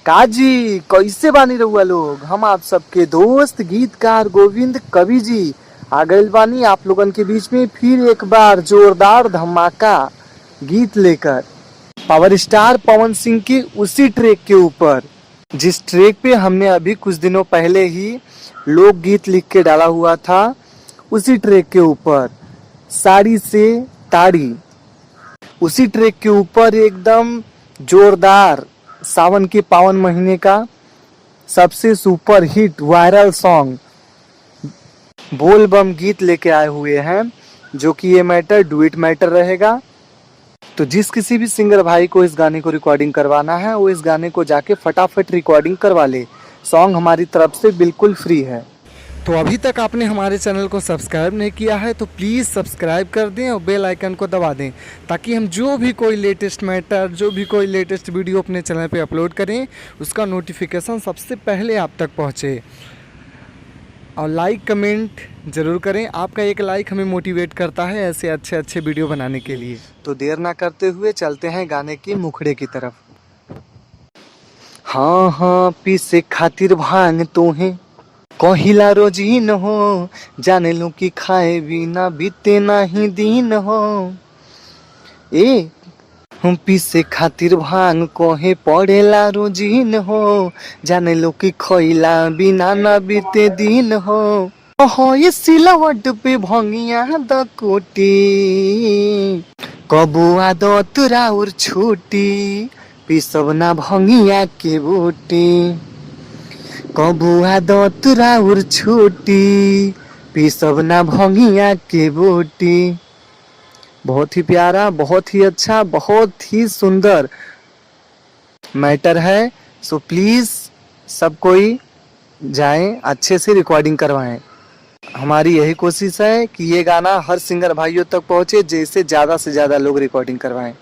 काजी कैसे बानी रहुआ लोग। हम आप सबके दोस्त गीतकार गोविंद कवि जी आ गइल बानी आप लोगन के बीच में फिर एक बार जोरदार धमाका गीत लेकर पावर स्टार पवन सिंह के उसी ट्रैक के ऊपर जिस ट्रैक पे हमने अभी कुछ दिनों पहले ही लोकगीत लिख के डाला हुआ था। उसी ट्रैक के ऊपर साड़ी से ताड़ी, उसी ट्रैक के ऊपर एकदम जोरदार सावन के पावन महीने का सबसे सुपर हिट वायरल सॉन्ग बोल बम गीत लेके आए हुए हैं, जो कि ये मैटर डुएट मैटर रहेगा। तो जिस किसी भी सिंगर भाई को इस गाने को रिकॉर्डिंग करवाना है वो इस गाने को जाके फटाफट रिकॉर्डिंग करवा ले। सॉन्ग हमारी तरफ से बिल्कुल फ्री है। तो अभी तक आपने हमारे चैनल को सब्सक्राइब नहीं किया है तो प्लीज़ सब्सक्राइब कर दें और बेल आइकन को दबा दें, ताकि हम जो भी कोई लेटेस्ट मैटर, जो भी कोई लेटेस्ट वीडियो अपने चैनल पे अपलोड करें उसका नोटिफिकेशन सबसे पहले आप तक पहुंचे। और लाइक कमेंट ज़रूर करें, आपका एक लाइक हमें मोटिवेट करता है ऐसे अच्छे अच्छे वीडियो बनाने के लिए। तो देर ना करते हुए चलते हैं गाने के मुखड़े की तरफ। हाँ हाँ पीसे खातिर भांग तो है कहिला रोजीन हो, जाने लू कि खाए बिना बीते नहीं दिन हो। ए हम पीसे खातिर भांग कोहे पड़ेला रोजीन हो, जाने लो कि खइला बिना ना बीते दिन हो। हो ये सिलवट पे भंगिया द कोटी कबुआ दो तुरा और छोटी पिसब ना भंगिया के बूटी कबुआ दो तुरा और छोटी पिसब ना भंगिया के बूटी। बहुत ही प्यारा, बहुत ही अच्छा, बहुत ही सुंदर मैटर है। सो प्लीज़ सब कोई जाएं अच्छे से रिकॉर्डिंग करवाएं। हमारी यही कोशिश है कि ये गाना हर सिंगर भाइयों तक पहुंचे, जैसे ज़्यादा से ज़्यादा लोग रिकॉर्डिंग करवाएं।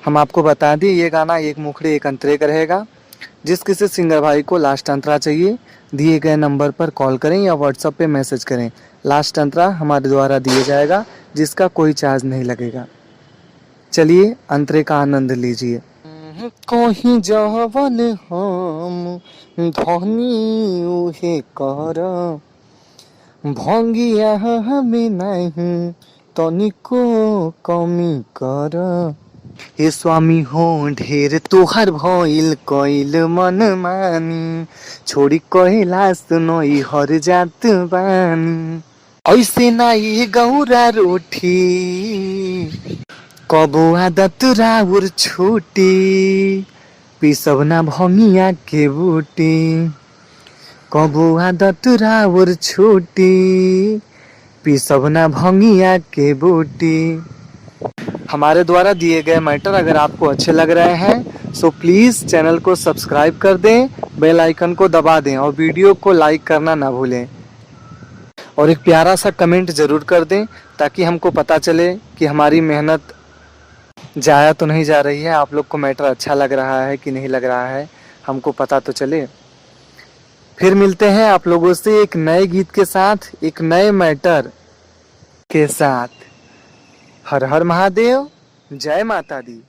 हम आपको बता दें ये गाना एक मुखड़े एक अंतरे का रहेगा। जिस किसी सिंगर भाई को लास्ट अंतरा चाहिए दिए गए नंबर पर कॉल करें या व्हाट्सएप पे मैसेज करें। लास्ट अंतरा हमारे द्वारा दिया जाएगा जिसका कोई चार्ज नहीं लगेगा। चलिए अंतरे का आनंद लीजिए। कहीं जवन हम धनी उहे कर भंगिया हमें नहीं तनिको कमी कर। हे स्वामी हो ढेर तोहर भइल कइल मन मानी, छोड़ी कैलाश नई हर जात बानी। ऐसे ना ये गौरा रोटी कबो आदत राउर छोटी पिसब ना भंगिया के बूटी कबो आदत राउर छोटी पिसब ना भंगिया के बूटी। हमारे द्वारा दिए गए मैटर अगर आपको अच्छे लग रहे हैं सो प्लीज़ चैनल को सब्सक्राइब कर दें, बेल आइकन को दबा दें और वीडियो को लाइक करना ना भूलें। और एक प्यारा सा कमेंट ज़रूर कर दें ताकि हमको पता चले कि हमारी मेहनत जाया तो नहीं जा रही है, आप लोग को मैटर अच्छा लग रहा है कि नहीं लग रहा है, हमको पता तो चले। फिर मिलते हैं आप लोगों से एक नए गीत के साथ, एक नए मैटर के साथ। हर हर महादेव, जय माता दी।